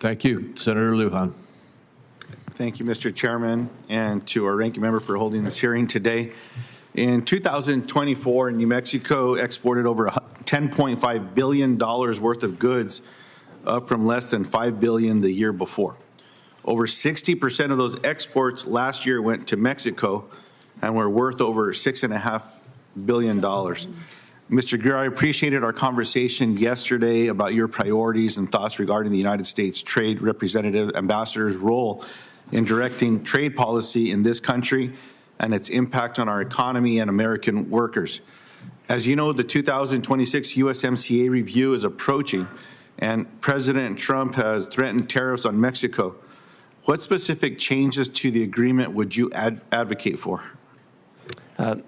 Thank you. Senator Lujan. Thank you, Mr. Chairman, and to our ranking member for holding this hearing today. In 2024, New Mexico exported over $10.5 billion worth of goods, up from less than $5 billion the year before. Over 60% of those exports last year went to Mexico and were worth over $6.5 billion. Mr. Greer, I appreciated our conversation yesterday about your priorities and thoughts regarding the United States Trade Representative Ambassador's role in directing trade policy in this country and its impact on our economy and American workers. As you know, the 2026 USMCA review is approaching, and President Trump has threatened tariffs on Mexico. What specific changes to the agreement would you advocate for?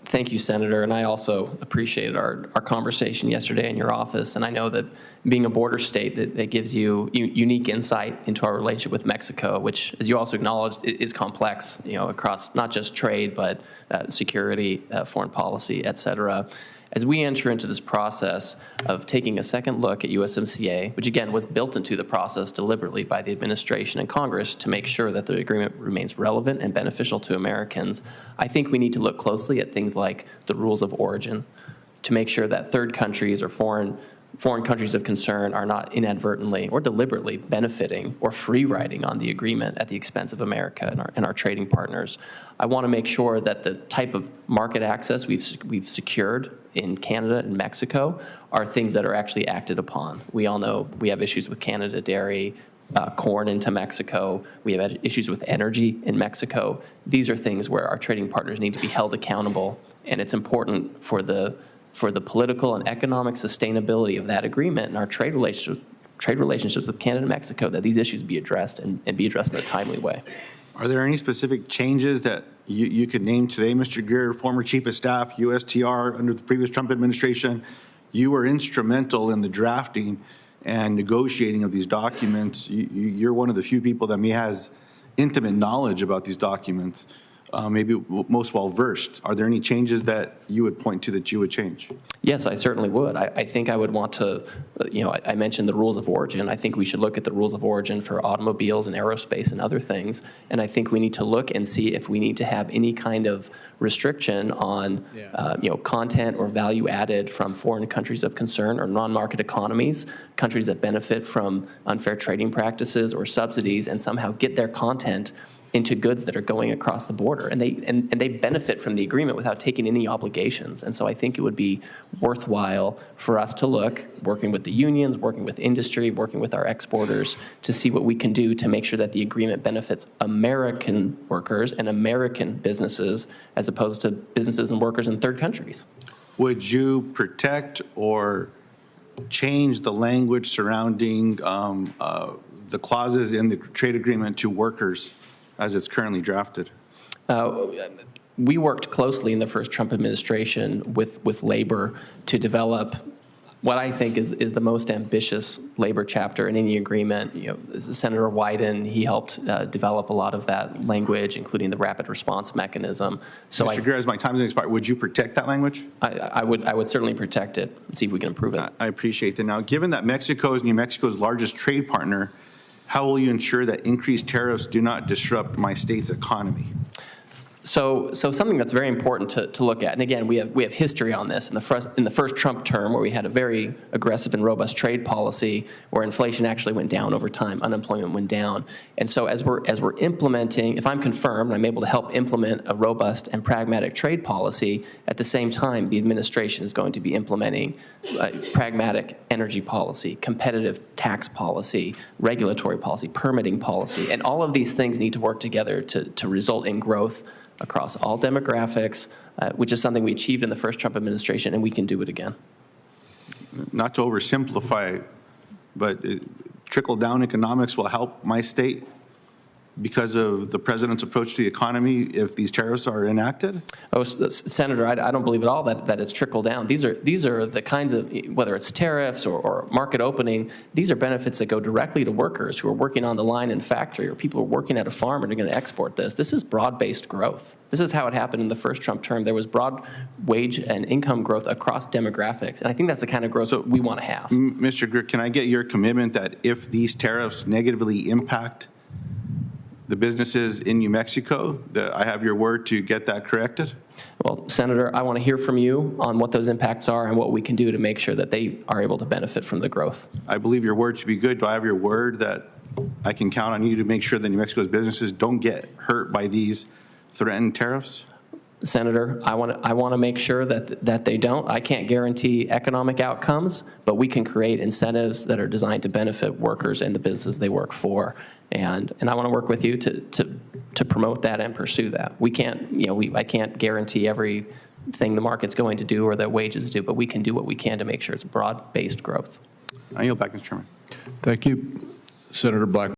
Thank you, Senator, and I also appreciated our conversation yesterday in your office, and I know that being a border state that gives you unique insight into our relationship with Mexico, which, as you also acknowledged, is complex, across not just trade, but security, foreign policy, et cetera. As we enter into this process of taking a second look at USMCA, which again was built into the process deliberately by the administration and Congress to make sure that the agreement remains relevant and beneficial to Americans, I think we need to look closely at things like the rules of origin to make sure that third countries or foreign countries of concern are not inadvertently or deliberately benefiting or free riding on the agreement at the expense of America and our trading partners. I want to make sure that the type of market access we've secured in Canada and Mexico are things that are actually acted upon. We all know we have issues with Canada dairy, corn into Mexico. We have issues with energy in Mexico. These are things where our trading partners need to be held accountable, and it's important for the political and economic sustainability of that agreement and our trade relationships with Canada and Mexico that these issues be addressed and be addressed in a timely way. Are there any specific changes that you could name today, Mr. Greer, former Chief of Staff, USTR, under the previous Trump administration? You were instrumental in the drafting and negotiating of these documents. You're one of the few people that has intimate knowledge about these documents. Maybe most well-versed. Are there any changes that you would point to that you would change? Yes, I certainly would. I think I would want to, I mentioned the rules of origin. I think we should look at the rules of origin for automobiles and aerospace and other things. And I think we need to look and see if we need to have any kind of restriction on, content or value added from foreign countries of concern or non-market economies, countries that benefit from unfair trading practices or subsidies, and somehow get their content into goods that are going across the border, and they benefit from the agreement without taking any obligations. And so I think it would be worthwhile for us to look, working with the unions, working with industry, working with our exporters, to see what we can do to make sure that the agreement benefits American workers and American businesses as opposed to businesses and workers in third countries. Would you protect or change the language surrounding the clauses in the trade agreement to workers as it's currently drafted? We worked closely in the first Trump administration with labor to develop what I think is the most ambitious labor chapter in any agreement. Senator Wyden, he helped develop a lot of that language, including the rapid response mechanism. So Mr. Greer, as my time is going to expire, would you protect that language? I would certainly protect it and see if we can improve it. I appreciate that. Now, given that Mexico is New Mexico's largest trade partner, how will you ensure that increased tariffs do not disrupt my state's economy? So something that's very important to look at, and again, we have history on this in the first Trump term, where we had a very aggressive and robust trade policy, where inflation actually went down over time, unemployment went down, and so as we're implementing, if I'm confirmed, I'm able to help implement a robust and pragmatic trade policy. At the same time, the administration is going to be implementing pragmatic energy policy, competitive tax policy, regulatory policy, permitting policy, and all of these things need to work together to result in growth across all demographics, which is something we achieved in the first Trump administration, and we can do it again. Not to oversimplify, but trickle-down economics will help my state? because of the president's approach to the economy if these tariffs are enacted? Oh, Senator, I don't believe at all that it's trickled down. These are the kinds of, whether it's tariffs or market opening, these are benefits that go directly to workers who are working on the line in factory or people who are working at a farm and are going to export this. This is broad-based growth. This is how it happened in the first Trump term. There was broad wage and income growth across demographics, and I think that's the kind of growth we want to have. Mr. Greer, can I get your commitment that if these tariffs negatively impact the businesses in New Mexico, that I have your word to get that corrected? Well, Senator, I want to hear from you on what those impacts are and what we can do to make sure that they are able to benefit from the growth. I believe your word to be good. Do I have your word that I can count on you to make sure that New Mexico's businesses don't get hurt by these threatened tariffs? Senator, I want to make sure that they don't. I can't guarantee economic outcomes, but we can create incentives that are designed to benefit workers and the business they work for. And I want to work with you to promote that and pursue that. We can't, I can't guarantee everything the market's going to do or that wages do, but we can do what we can to make sure it's broad-based growth. I yield back, Mr. Chairman. Thank you. Senator Black.